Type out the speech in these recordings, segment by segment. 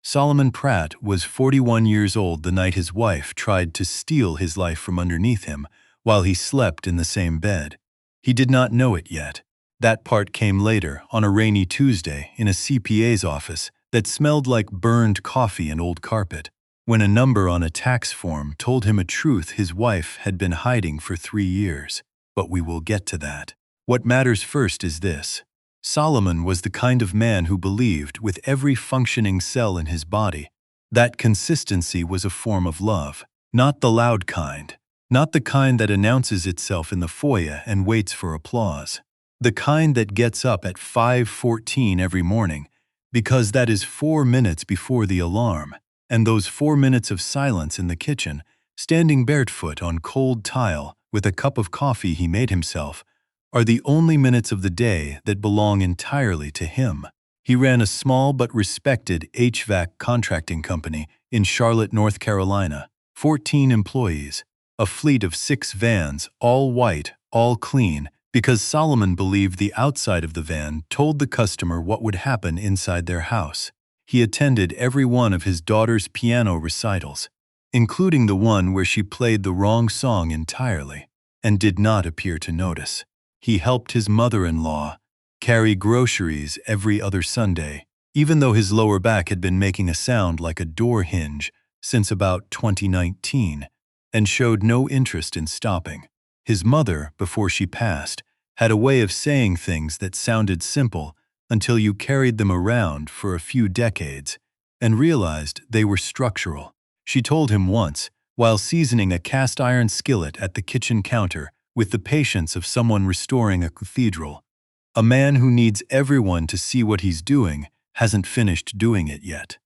Solomon Pratt was 41 years old the night his wife tried to steal his life from underneath him while he slept in the same bed. He did not know it yet. That part came later, on a rainy Tuesday, in a CPA's office that smelled like burned coffee and old carpet, when a number on a tax form told him a truth his wife had been hiding for 3 years. But we will get to that. What matters first is this. Solomon was the kind of man who believed, with every functioning cell in his body, that consistency was a form of love. Not the loud kind. Not the kind that announces itself in the foyer and waits for applause. The kind that gets up at 5:14 every morning, because that is 4 minutes before the alarm, and those 4 minutes of silence in the kitchen, standing barefoot on cold tile with a cup of coffee he made himself, are the only minutes of the day that belong entirely to him. He ran a small but respected HVAC contracting company in Charlotte, North Carolina, 14 employees, a fleet of 6 vans, all white, all clean, because Solomon believed the outside of the van told the customer what would happen inside their house. He attended every one of his daughter's piano recitals, including the one where she played the wrong song entirely, and did not appear to notice. He helped his mother-in-law carry groceries every other Sunday, even though his lower back had been making a sound like a door hinge since about 2019, and showed no interest in stopping. His mother, before she passed, had a way of saying things that sounded simple until you carried them around for a few decades and realized they were structural. She told him once, while seasoning a cast-iron skillet at the kitchen counter with the patience of someone restoring a cathedral, "A man who needs everyone to see what he's doing hasn't finished doing it yet."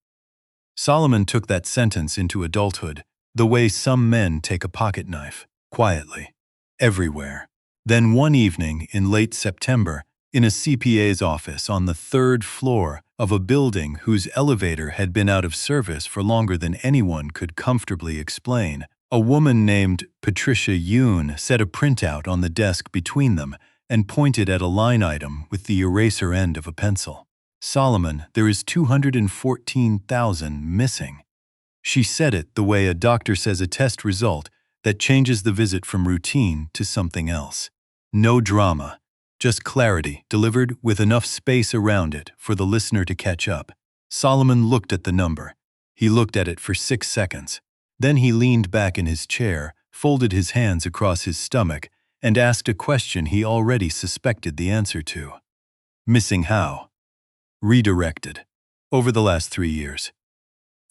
Solomon took that sentence into adulthood, the way some men take a pocket knife, quietly, everywhere. Then one evening in late September, in a CPA's office on the 3rd floor of a building whose elevator had been out of service for longer than anyone could comfortably explain, a woman named Patricia Yoon set a printout on the desk between them and pointed at a line item with the eraser end of a pencil. "Solomon, there is 214,000 missing." She said it the way a doctor says a test result that changes the visit from routine to something else. No drama, just clarity delivered with enough space around it for the listener to catch up. Solomon looked at the number. He looked at it for 6 seconds. Then he leaned back in his chair, folded his hands across his stomach, and asked a question he already suspected the answer to. Missing how? Redirected. Over the last 3 years.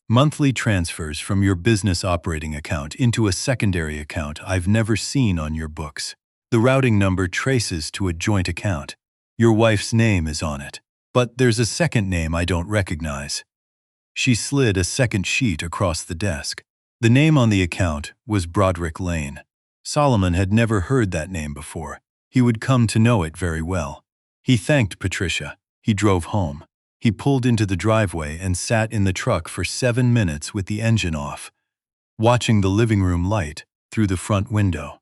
Monthly transfers from your business operating account into a secondary account I've never seen on your books. The routing number traces to a joint account. Your wife's name is on it, but there's a second name I don't recognize. She slid a second sheet across the desk. The name on the account was Broderick Lane. Solomon had never heard that name before. He would come to know it very well. He thanked Patricia. He drove home. He pulled into the driveway and sat in the truck for 7 minutes with the engine off, watching the living room light through the front window.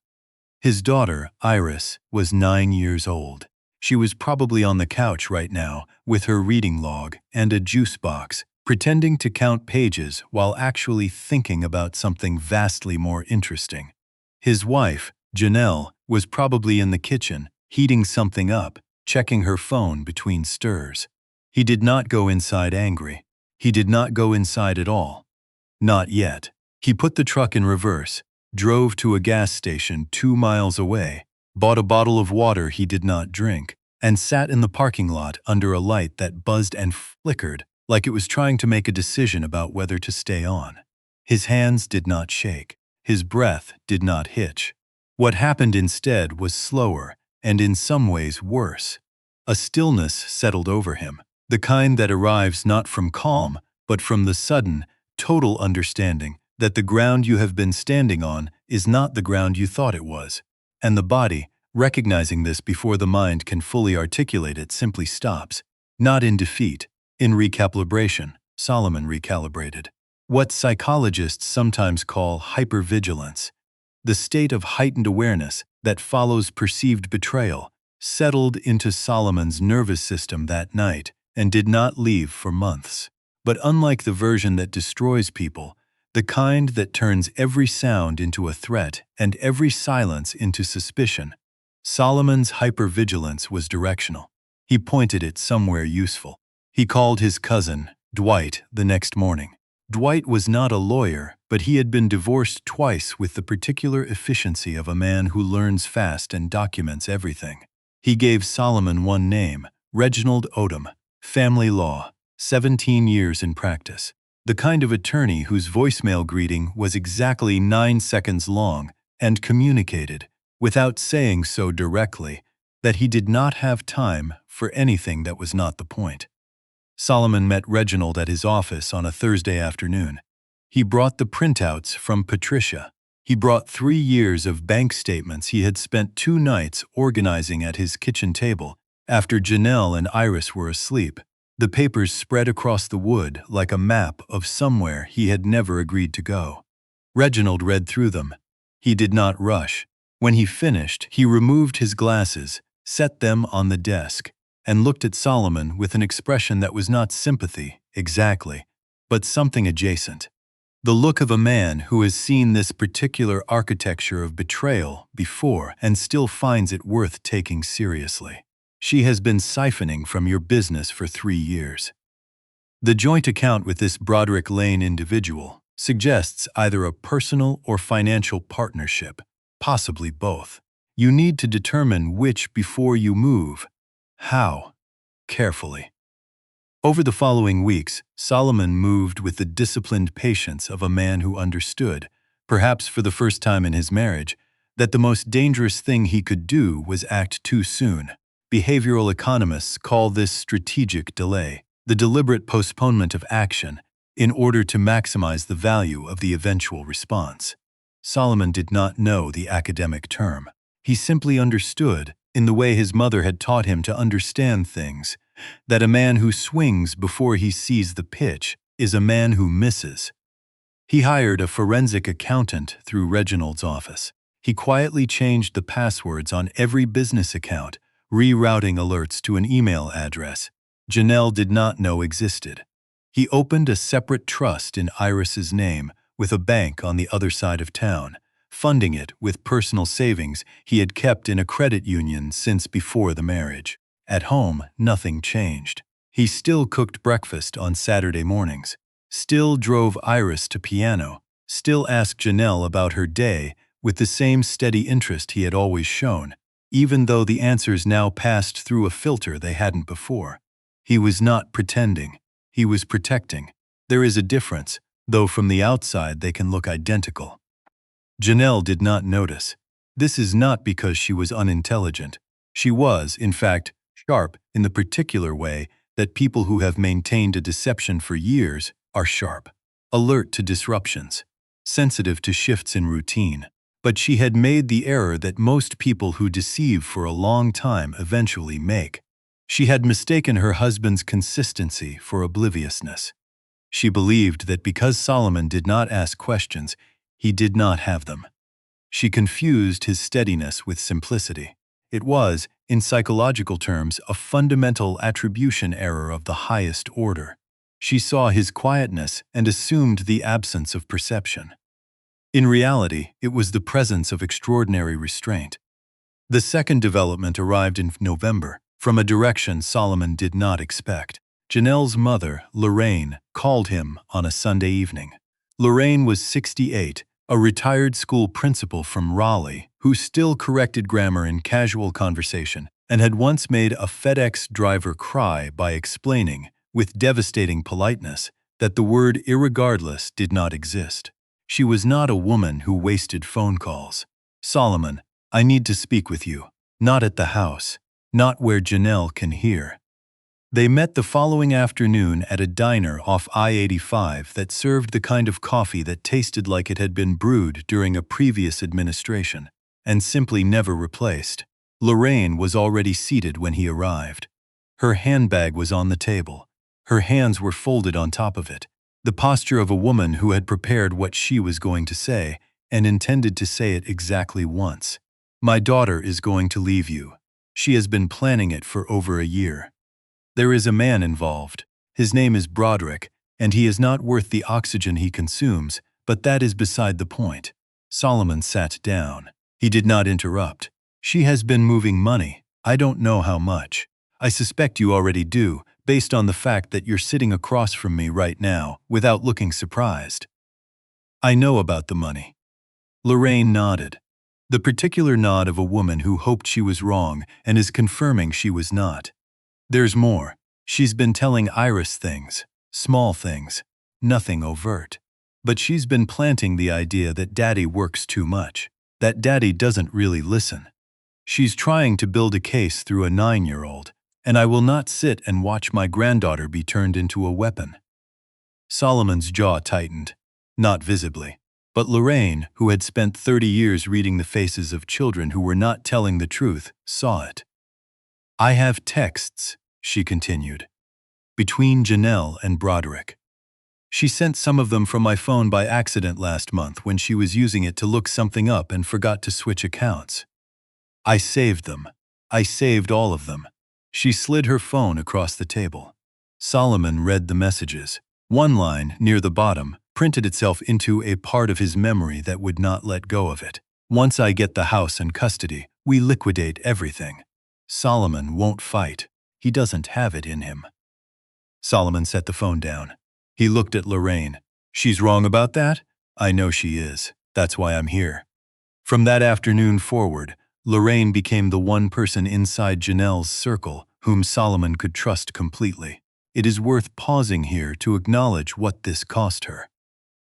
His daughter, Iris, was 9 years old. She was probably on the couch right now with her reading log and a juice box, pretending to count pages while actually thinking about something vastly more interesting. His wife, Janelle, was probably in the kitchen, heating something up, checking her phone between stirs. He did not go inside angry. He did not go inside at all. Not yet. He put the truck in reverse, drove to a gas station 2 miles away, bought a bottle of water he did not drink, and sat in the parking lot under a light that buzzed and flickered like it was trying to make a decision about whether to stay on. His hands did not shake. His breath did not hitch. What happened instead was slower and in some ways worse. A stillness settled over him, the kind that arrives not from calm, but from the sudden, total understanding that the ground you have been standing on is not the ground you thought it was, and the body, recognizing this before the mind can fully articulate it, simply stops. Not in defeat, in recalibration. Solomon recalibrated. What psychologists sometimes call hypervigilance, the state of heightened awareness that follows perceived betrayal, settled into Solomon's nervous system that night and did not leave for months. But unlike the version that destroys people, the kind that turns every sound into a threat and every silence into suspicion, Solomon's hypervigilance was directional. He pointed it somewhere useful. He called his cousin, Dwight, the next morning. Dwight was not a lawyer, but he had been divorced twice with the particular efficiency of a man who learns fast and documents everything. He gave Solomon one name, Reginald Odom, family law, 17 years in practice. The kind of attorney whose voicemail greeting was exactly 9 seconds long and communicated, without saying so directly, that he did not have time for anything that was not the point. Solomon met Reginald at his office on a Thursday afternoon. He brought the printouts from Patricia. He brought 3 years of bank statements he had spent 2 nights organizing at his kitchen table after Janelle and Iris were asleep. The papers spread across the wood like a map of somewhere he had never agreed to go. Reginald read through them. He did not rush. When he finished, he removed his glasses, set them on the desk, and looked at Solomon with an expression that was not sympathy, exactly, but something adjacent. The look of a man who has seen this particular architecture of betrayal before and still finds it worth taking seriously. She has been siphoning from your business for 3 years. The joint account with this Broderick Lane individual suggests either a personal or financial partnership, possibly both. You need to determine which before you move. How? Carefully. Over the following weeks, Solomon moved with the disciplined patience of a man who understood, perhaps for the first time in his marriage, that the most dangerous thing he could do was act too soon. Behavioral economists call this strategic delay, the deliberate postponement of action, in order to maximize the value of the eventual response. Solomon did not know the academic term. He simply understood, in the way his mother had taught him to understand things, that a man who swings before he sees the pitch is a man who misses. He hired a forensic accountant through Reginald's office. He quietly changed the passwords on every business account, rerouting alerts to an email address Janelle did not know existed. He opened a separate trust in Iris's name with a bank on the other side of town, funding it with personal savings he had kept in a credit union since before the marriage. At home, nothing changed. He still cooked breakfast on Saturday mornings, still drove Iris to piano, still asked Janelle about her day with the same steady interest he had always shown, even though the answers now passed through a filter they hadn't before. He was not pretending. He was protecting. There is a difference, though from the outside they can look identical. Janelle did not notice. This is not because she was unintelligent. She was, in fact, sharp in the particular way that people who have maintained a deception for years are sharp, alert to disruptions, sensitive to shifts in routine. But she had made the error that most people who deceive for a long time eventually make. She had mistaken her husband's consistency for obliviousness. She believed that because Solomon did not ask questions, he did not have them. She confused his steadiness with simplicity. It was, in psychological terms, a fundamental attribution error of the highest order. She saw his quietness and assumed the absence of perception. In reality, it was the presence of extraordinary restraint. The second development arrived in November, from a direction Solomon did not expect. Janelle's mother, Lorraine, called him on a Sunday evening. Lorraine was 68, a retired school principal from Raleigh, who still corrected grammar in casual conversation and had once made a FedEx driver cry by explaining, with devastating politeness, that the word irregardless did not exist. She was not a woman who wasted phone calls. Solomon, I need to speak with you. Not at the house. Not where Janelle can hear. They met the following afternoon at a diner off I-85 that served the kind of coffee that tasted like it had been brewed during a previous administration and simply never replaced. Lorraine was already seated when he arrived. Her handbag was on the table. Her hands were folded on top of it, the posture of a woman who had prepared what she was going to say and intended to say it exactly once. My daughter is going to leave you. She has been planning it for over a year. There is a man involved. His name is Broderick, and he is not worth the oxygen he consumes, but that is beside the point. Solomon sat down. He did not interrupt. She has been moving money. I don't know how much. I suspect you already do, based on the fact that you're sitting across from me right now, without looking surprised. I know about the money. Lorraine nodded. The particular nod of a woman who hoped she was wrong and is confirming she was not. There's more. She's been telling Iris things, small things, nothing overt. But she's been planting the idea that Daddy works too much, that Daddy doesn't really listen. She's trying to build a case through a 9-year-old, and I will not sit and watch my granddaughter be turned into a weapon. Solomon's jaw tightened, not visibly. But Lorraine, who had spent 30 years reading the faces of children who were not telling the truth, saw it. I have texts, she continued, between Janelle and Broderick. She sent some of them from my phone by accident last month when she was using it to look something up and forgot to switch accounts. I saved them. I saved all of them. She slid her phone across the table. Solomon read the messages. One line, near the bottom, printed itself into a part of his memory that would not let go of it. Once I get the house in custody, we liquidate everything. Solomon won't fight. He doesn't have it in him. Solomon set the phone down. He looked at Lorraine. She's wrong about that? I know she is. That's why I'm here. From that afternoon forward, Lorraine became the one person inside Janelle's circle whom Solomon could trust completely. It is worth pausing here to acknowledge what this cost her.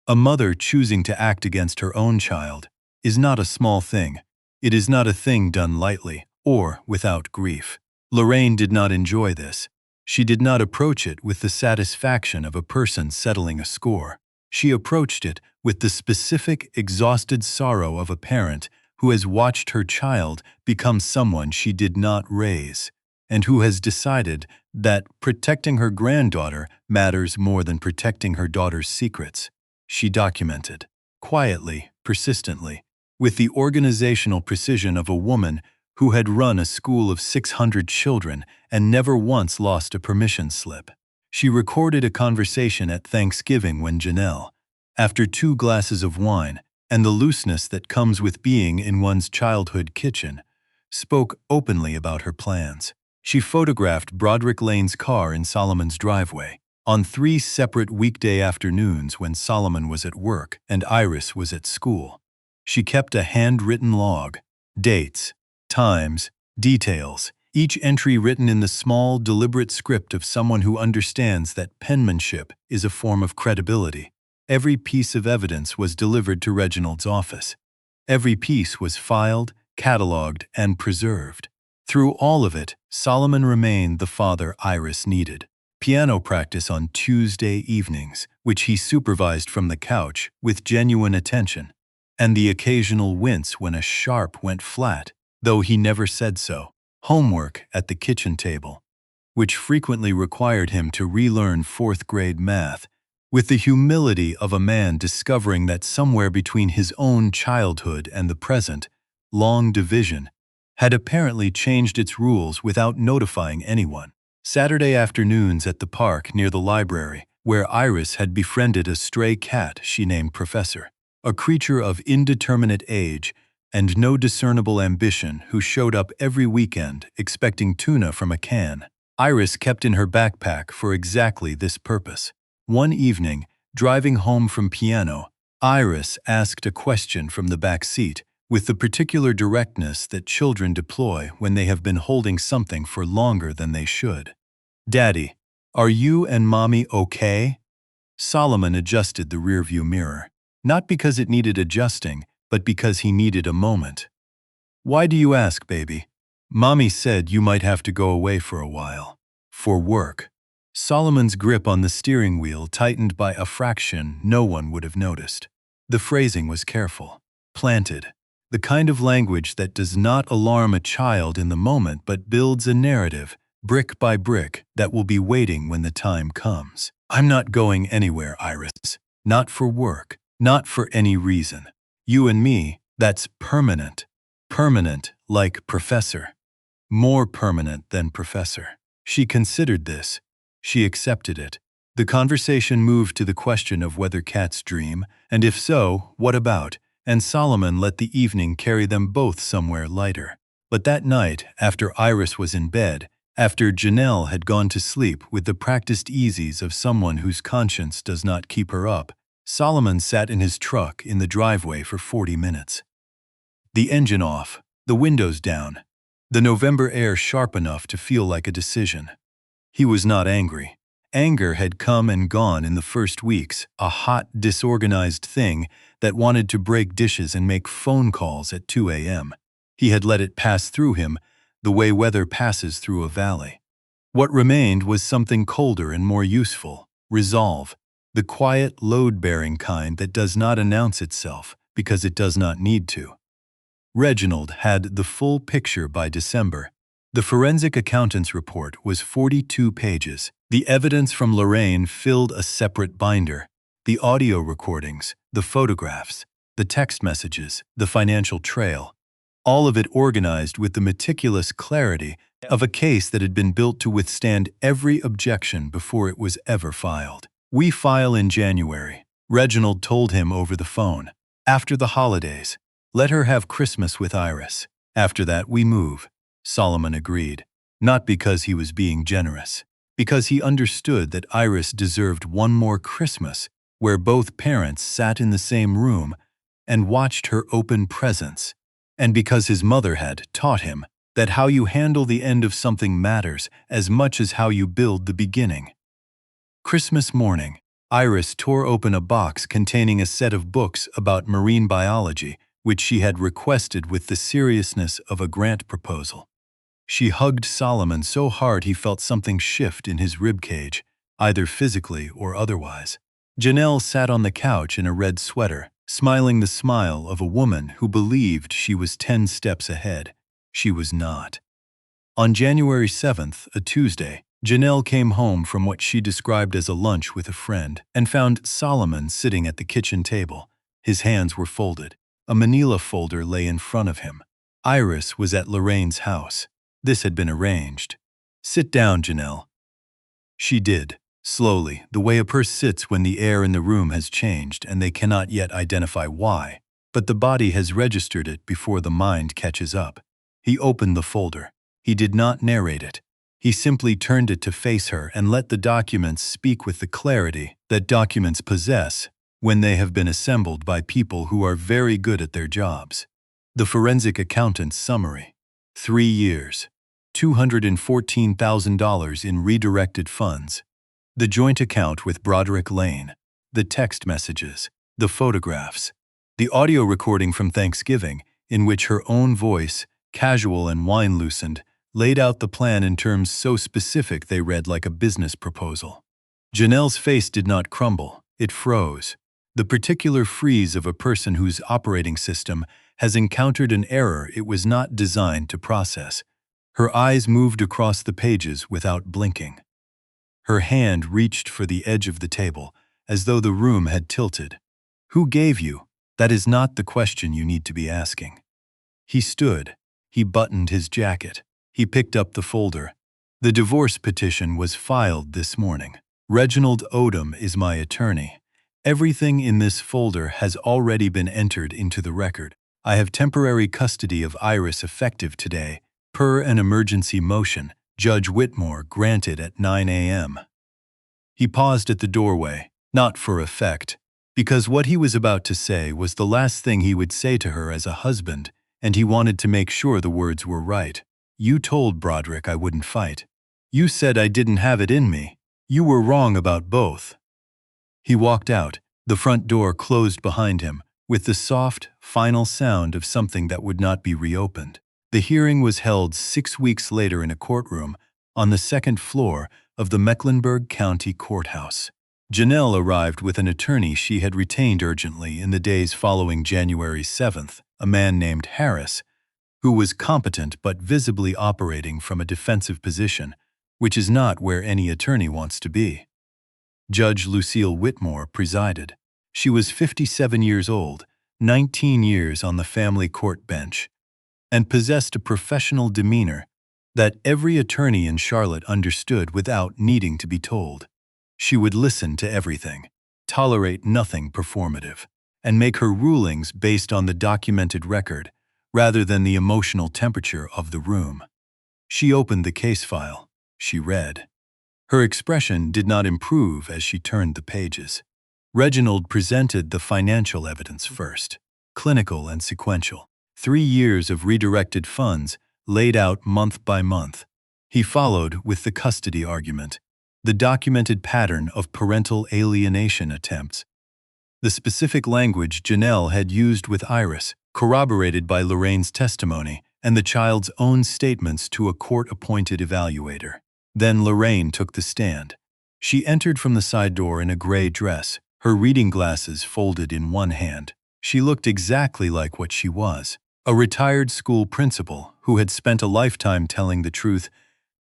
A mother choosing to act against her own child is not a small thing. It is not a thing done lightly or without grief. Lorraine did not enjoy this. She did not approach it with the satisfaction of a person settling a score. She approached it with the specific, exhausted sorrow of a parent who has watched her child become someone she did not raise, and who has decided that protecting her granddaughter matters more than protecting her daughter's secrets. She documented, quietly, persistently, with the organizational precision of a woman who had run a school of 600 children and never once lost a permission slip. She recorded a conversation at Thanksgiving when Janelle, after 2 glasses of wine and the looseness that comes with being in one's childhood kitchen, spoke openly about her plans. She photographed Broderick Lane's car in Solomon's driveway on 3 separate weekday afternoons when Solomon was at work and Iris was at school. She kept a handwritten log, dates, times, details, each entry written in the small, deliberate script of someone who understands that penmanship is a form of credibility. Every piece of evidence was delivered to Reginald's office. Every piece was filed, catalogued, and preserved. Through all of it, Solomon remained the father Iris needed. Piano practice on Tuesday evenings, which he supervised from the couch with genuine attention, and the occasional wince when a sharp went flat, though he never said so. Homework at the kitchen table, which frequently required him to relearn 4th-grade math, with the humility of a man discovering that somewhere between his own childhood and the present, long division had apparently changed its rules without notifying anyone. Saturday afternoons at the park near the library, where Iris had befriended a stray cat she named Professor, a creature of indeterminate age and no discernible ambition who showed up every weekend expecting tuna from a can. Iris kept in her backpack for exactly this purpose. One evening, driving home from piano, Iris asked a question from the back seat with the particular directness that children deploy when they have been holding something for longer than they should. "Daddy, are you and Mommy okay?" Solomon adjusted the rearview mirror, not because it needed adjusting, but because he needed a moment. "Why do you ask, baby?" "Mommy said you might have to go away for a while. For work." Solomon's grip on the steering wheel tightened by a fraction no one would have noticed. The phrasing was careful, planted, the kind of language that does not alarm a child in the moment but builds a narrative, brick by brick, that will be waiting when the time comes. "I'm not going anywhere, Iris. Not for work, not for any reason. You and me, that's permanent. Permanent like Professor. More permanent than Professor." She considered this. She accepted it. The conversation moved to the question of whether cats dream, and if so, what about, and Solomon let the evening carry them both somewhere lighter. But that night, after Iris was in bed, after Janelle had gone to sleep with the practiced eases of someone whose conscience does not keep her up, Solomon sat in his truck in the driveway for 40 minutes. The engine off, the windows down, the November air sharp enough to feel like a decision. He was not angry. Anger had come and gone in the first weeks, a hot, disorganized thing that wanted to break dishes and make phone calls at 2 a.m. He had let it pass through him, the way weather passes through a valley. What remained was something colder and more useful: resolve, the quiet, load-bearing kind that does not announce itself because it does not need to. Reginald had the full picture by December. The forensic accountant's report was 42 pages. The evidence from Lorraine filled a separate binder. The audio recordings, the photographs, the text messages, the financial trail. All of it organized with the meticulous clarity of a case that had been built to withstand every objection before it was ever filed. "We file in January," Reginald told him over the phone. "After the holidays. Let her have Christmas with Iris. After that, we move." Solomon agreed, not because he was being generous, because he understood that Iris deserved one more Christmas where both parents sat in the same room and watched her open presents, and because his mother had taught him that how you handle the end of something matters as much as how you build the beginning. Christmas morning, Iris tore open a box containing a set of books about marine biology, which she had requested with the seriousness of a grant proposal. She hugged Solomon so hard he felt something shift in his ribcage, either physically or otherwise. Janelle sat on the couch in a red sweater, smiling the smile of a woman who believed she was 10 steps ahead. She was not. On January 7th, a Tuesday, Janelle came home from what she described as a lunch with a friend and found Solomon sitting at the kitchen table. His hands were folded. A manila folder lay in front of him. Iris was at Lorraine's house. This had been arranged. "Sit down, Janelle." She did, slowly, the way a person sits when the air in the room has changed and they cannot yet identify why, but the body has registered it before the mind catches up. He opened the folder. He did not narrate it. He simply turned it to face her and let the documents speak with the clarity that documents possess when they have been assembled by people who are very good at their jobs. The forensic accountant's summary: 3 years, $214,000 in redirected funds, the joint account with Broderick Lane, the text messages, the photographs, the audio recording from Thanksgiving, in which her own voice, casual and wine-loosened, laid out the plan in terms so specific they read like a business proposal. Janelle's face did not crumble, it froze. The particular freeze of a person whose operating system has encountered an error it was not designed to process. Her eyes moved across the pages without blinking. Her hand reached for the edge of the table, as though the room had tilted. "Who gave you? That is not the question you need to be asking." He stood. He buttoned his jacket. He picked up the folder. "The divorce petition was filed this morning. Reginald Odom is my attorney. Everything in this folder has already been entered into the record. I have temporary custody of Iris effective today, per an emergency motion Judge Whitmore granted at 9 a.m. He paused at the doorway, not for effect, because what he was about to say was the last thing he would say to her as a husband, and he wanted to make sure the words were right. "You told Broderick I wouldn't fight. You said I didn't have it in me. You were wrong about both." He walked out, the front door closed behind him, with the soft, final sound of something that would not be reopened. The hearing was held 6 weeks later in a courtroom on the 2nd floor of the Mecklenburg County Courthouse. Janelle arrived with an attorney she had retained urgently in the days following January 7th, a man named Harris, who was competent but visibly operating from a defensive position, which is not where any attorney wants to be. Judge Lucille Whitmore presided. She was 57 years old, 19 years on the family court bench, and possessed a professional demeanor that every attorney in Charlotte understood without needing to be told. She would listen to everything, tolerate nothing performative, and make her rulings based on the documented record rather than the emotional temperature of the room. She opened the case file. She read. Her expression did not improve as she turned the pages. Reginald presented the financial evidence first, clinical and sequential. 3 years of redirected funds laid out month by month. He followed with the custody argument, the documented pattern of parental alienation attempts. The specific language Janelle had used with Iris, corroborated by Lorraine's testimony and the child's own statements to a court-appointed evaluator. Then Lorraine took the stand. She entered from the side door in a gray dress, her reading glasses folded in one hand. She looked exactly like what she was, a retired school principal who had spent a lifetime telling the truth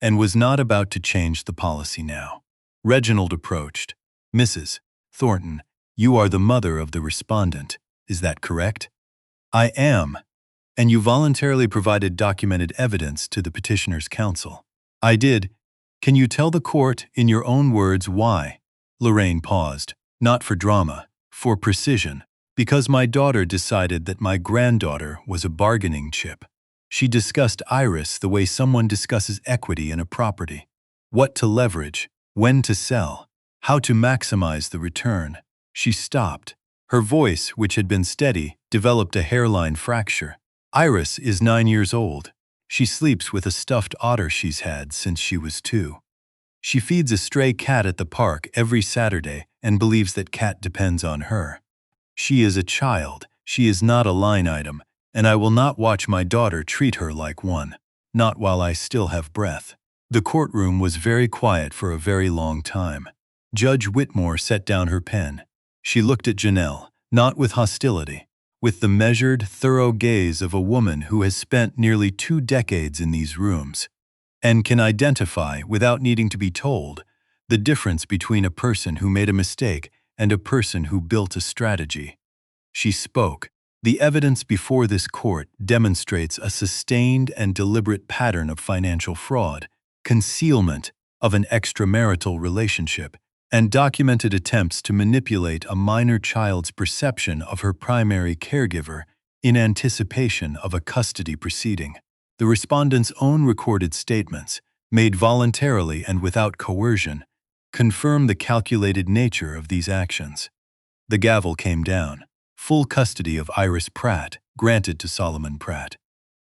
and was not about to change the policy now. Reginald approached. Mrs. Thornton, you are the mother of the respondent, is that correct? I am, and you voluntarily provided documented evidence to the petitioner's counsel. I did. Can you tell the court in your own words why? Lorraine paused, not for drama, for precision, because my daughter decided that my granddaughter was a bargaining chip. She discussed Iris the way someone discusses equity in a property. What to leverage, when to sell, how to maximize the return. She stopped. Her voice, which had been steady, developed a hairline fracture. Iris is 9 years old. She sleeps with a stuffed otter she's had since she was 2. She feeds a stray cat at the park every Saturday and believes that cat depends on her. She is a child. She is not a line item, and I will not watch my daughter treat her like one, not while I still have breath. The courtroom was very quiet for a very long time. Judge Whitmore set down her pen. She looked at Janelle, not with hostility, with the measured, thorough gaze of a woman who has spent nearly 2 decades in these rooms, and can identify, without needing to be told, the difference between a person who made a mistake and a person who built a strategy. She spoke. The evidence before this court demonstrates a sustained and deliberate pattern of financial fraud, concealment of an extramarital relationship, and documented attempts to manipulate a minor child's perception of her primary caregiver in anticipation of a custody proceeding. The respondent's own recorded statements, made voluntarily and without coercion, confirm the calculated nature of these actions. The gavel came down. Full custody of Iris Pratt granted to Solomon Pratt.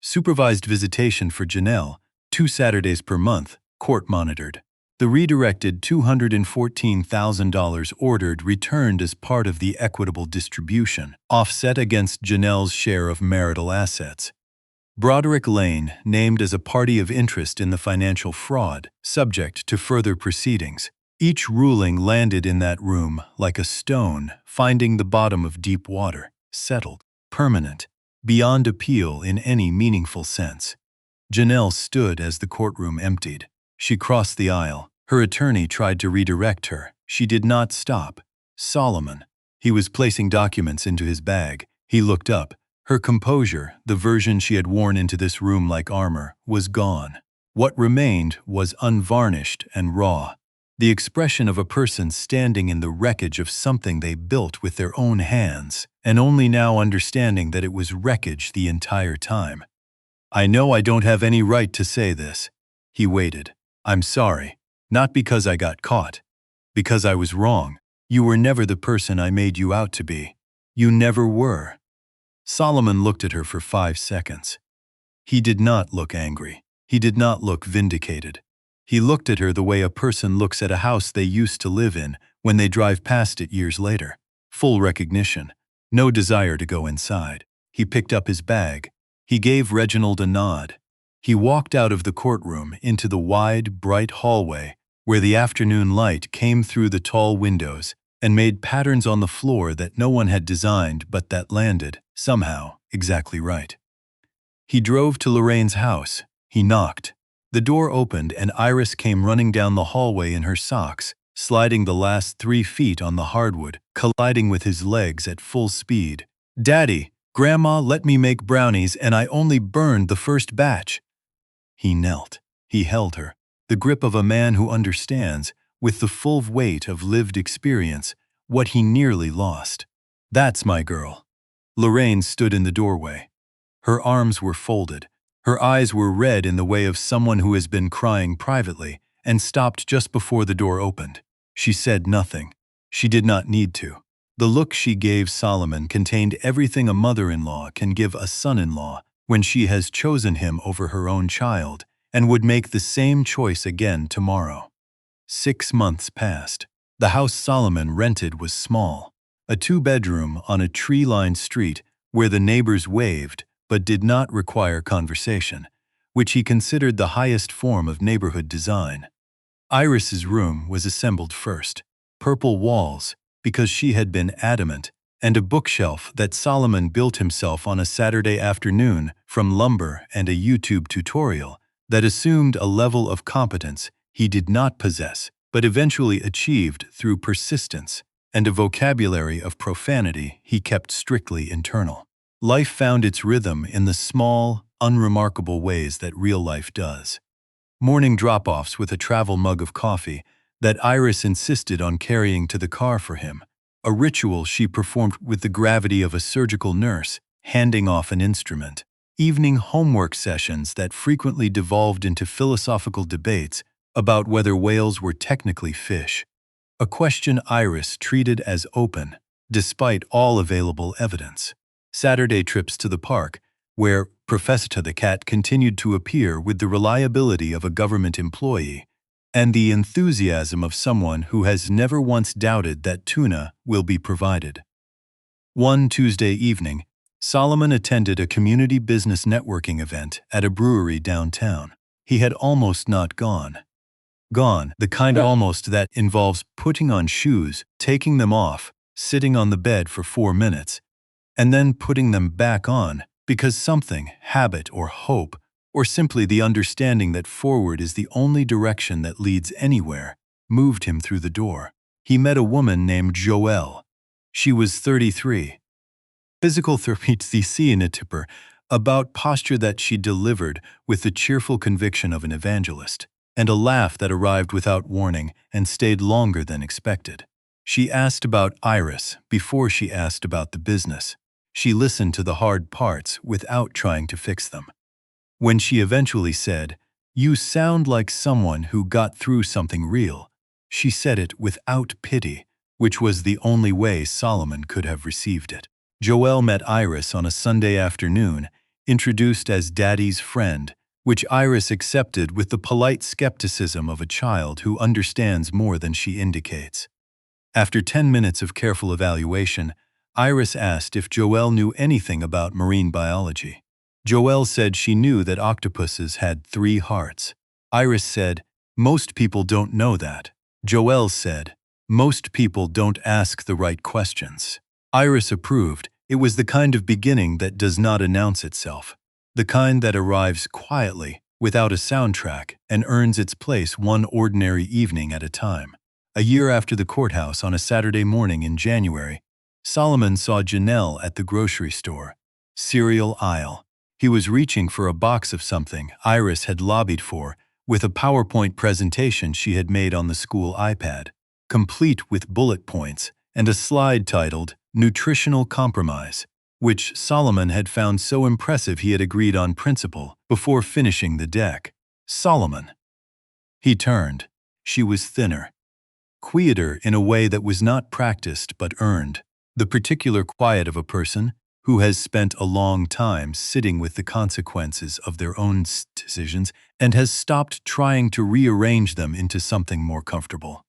Supervised visitation for Janelle, 2 Saturdays per month, court monitored. The redirected $214,000 ordered returned as part of the equitable distribution, offset against Janelle's share of marital assets. Broderick Lane named as a party of interest in the financial fraud, subject to further proceedings. Each ruling landed in that room like a stone finding the bottom of deep water, settled, permanent, beyond appeal in any meaningful sense. Janelle stood as the courtroom emptied. She crossed the aisle. Her attorney tried to redirect her. She did not stop. Solomon. He was placing documents into his bag. He looked up. Her composure, the version she had worn into this room like armor, was gone. What remained was unvarnished and raw. The expression of a person standing in the wreckage of something they built with their own hands, and only now understanding that it was wreckage the entire time. I know I don't have any right to say this. He waited. I'm sorry. Not because I got caught. Because I was wrong. You were never the person I made you out to be. You never were. Solomon looked at her for 5 seconds. He did not look angry. He did not look vindicated. He looked at her the way a person looks at a house they used to live in when they drive past it years later. Full recognition. No desire to go inside. He picked up his bag. He gave Reginald a nod. He walked out of the courtroom into the wide, bright hallway where the afternoon light came through the tall windows and made patterns on the floor that no one had designed but that landed, somehow, exactly right. He drove to Lorraine's house. He knocked. The door opened and Iris came running down the hallway in her socks, sliding the last 3 feet on the hardwood, colliding with his legs at full speed. Daddy, Grandma let me make brownies and I only burned the first batch. He knelt. He held her. The grip of a man who understands, with the full weight of lived experience, what he nearly lost. "That's my girl." Lorraine stood in the doorway. Her arms were folded. Her eyes were red in the way of someone who has been crying privately, and stopped just before the door opened. She said nothing. She did not need to. The look she gave Solomon contained everything a mother-in-law can give a son-in-law when she has chosen him over her own child and would make the same choice again tomorrow. 6 months passed. The house Solomon rented was small, a 2-bedroom on a tree-lined street where the neighbors waved but did not require conversation, which he considered the highest form of neighborhood design. Iris's room was assembled first. Purple walls, because she had been adamant, and a bookshelf that Solomon built himself on a Saturday afternoon from lumber and a YouTube tutorial that assumed a level of competence he did not possess, but eventually achieved through persistence, and a vocabulary of profanity he kept strictly internal. Life found its rhythm in the small, unremarkable ways that real life does. Morning drop-offs with a travel mug of coffee that Iris insisted on carrying to the car for him, a ritual she performed with the gravity of a surgical nurse handing off an instrument. Evening homework sessions that frequently devolved into philosophical debates about whether whales were technically fish, a question Iris treated as open, despite all available evidence. Saturday trips to the park, where Professor the cat continued to appear with the reliability of a government employee and the enthusiasm of someone who has never once doubted that tuna will be provided. One Tuesday evening, Solomon attended a community business networking event at a brewery downtown. He had almost not gone. The kind of almost that involves putting on shoes, taking them off, sitting on the bed for 4 minutes, and then putting them back on because something, habit or hope, or simply the understanding that forward is the only direction that leads anywhere, moved him through the door. He met a woman named Joelle. She was 33. Physical therapy in a tipper, about posture that she delivered with the cheerful conviction of an evangelist, and a laugh that arrived without warning and stayed longer than expected. She asked about Iris before she asked about the business. She listened to the hard parts without trying to fix them. When she eventually said, "You sound like someone who got through something real," she said it without pity, which was the only way Solomon could have received it. Joelle met Iris on a Sunday afternoon, introduced as Daddy's friend, which Iris accepted with the polite skepticism of a child who understands more than she indicates. After 10 minutes of careful evaluation, Iris asked if Joelle knew anything about marine biology. Joelle said she knew that octopuses had 3 hearts. Iris said, "Most people don't know that." Joelle said, "Most people don't ask the right questions." Iris approved. It was the kind of beginning that does not announce itself, the kind that arrives quietly, without a soundtrack, and earns its place one ordinary evening at a time. A year after the courthouse on a Saturday morning in January, Solomon saw Janelle at the grocery store, cereal aisle. He was reaching for a box of something Iris had lobbied for, with a PowerPoint presentation she had made on the school iPad, complete with bullet points and a slide titled Nutritional Compromise, which Solomon had found so impressive he had agreed on principle before finishing the deck. Solomon. He turned. She was thinner, quieter in a way that was not practiced but earned, the particular quiet of a person who has spent a long time sitting with the consequences of their own decisions and has stopped trying to rearrange them into something more comfortable.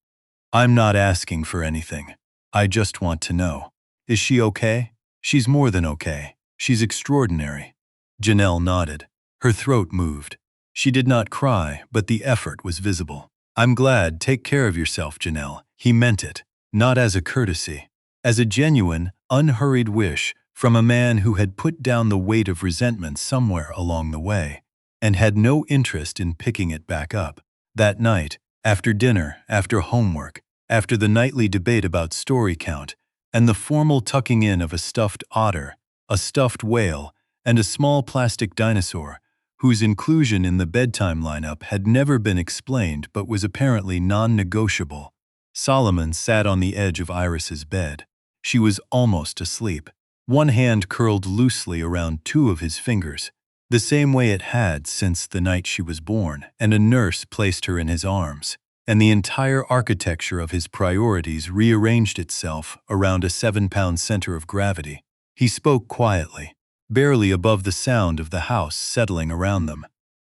"I'm not asking for anything. I just want to know. Is she okay?" "She's more than okay. She's extraordinary." Janelle nodded. Her throat moved. She did not cry, but the effort was visible. "I'm glad. Take care of yourself, Janelle." He meant it, not as a courtesy, as a genuine, unhurried wish from a man who had put down the weight of resentment somewhere along the way, and had no interest in picking it back up. That night, after dinner, after homework, after the nightly debate about story count, and the formal tucking in of a stuffed otter, a stuffed whale, and a small plastic dinosaur, whose inclusion in the bedtime lineup had never been explained but was apparently non-negotiable. Solomon sat on the edge of Iris's bed. She was almost asleep. One hand curled loosely around two of his fingers, the same way it had since the night she was born, and a nurse placed her in his arms, and the entire architecture of his priorities rearranged itself around a 7-pound center of gravity. He spoke quietly, barely above the sound of the house settling around them.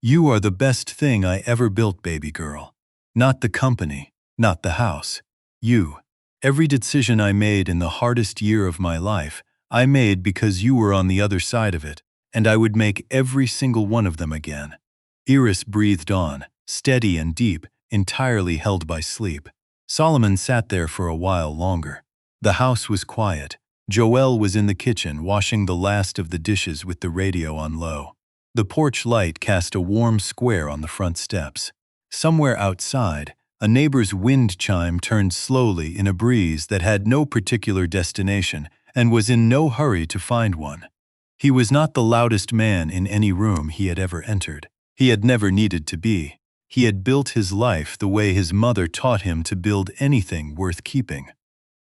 "You are the best thing I ever built, baby girl. Not the company, not the house. You. Every decision I made in the hardest year of my life, I made because you were on the other side of it, and I would make every single one of them again." Iris breathed on, steady and deep, entirely held by sleep. Solomon sat there for a while longer. The house was quiet. Joelle was in the kitchen washing the last of the dishes with the radio on low. The porch light cast a warm square on the front steps. Somewhere outside, a neighbor's wind chime turned slowly in a breeze that had no particular destination and was in no hurry to find one. He was not the loudest man in any room he had ever entered. He had never needed to be. He had built his life the way his mother taught him to build anything worth keeping.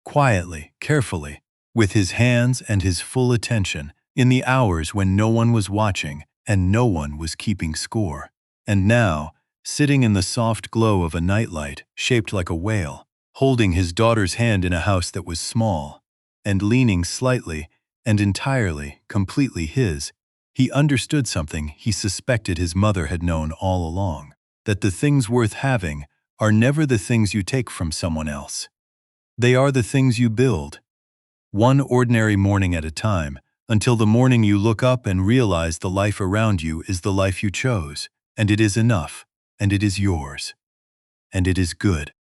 Quietly, carefully, with his hands and his full attention, in the hours when no one was watching and no one was keeping score. And now, sitting in the soft glow of a nightlight shaped like a whale, holding his daughter's hand in a house that was small, and leaning slightly and entirely, completely his, he understood something he suspected his mother had known all along, that the things worth having are never the things you take from someone else. They are the things you build, one ordinary morning at a time, until the morning you look up and realize the life around you is the life you chose, and it is enough, and it is yours, and it is good.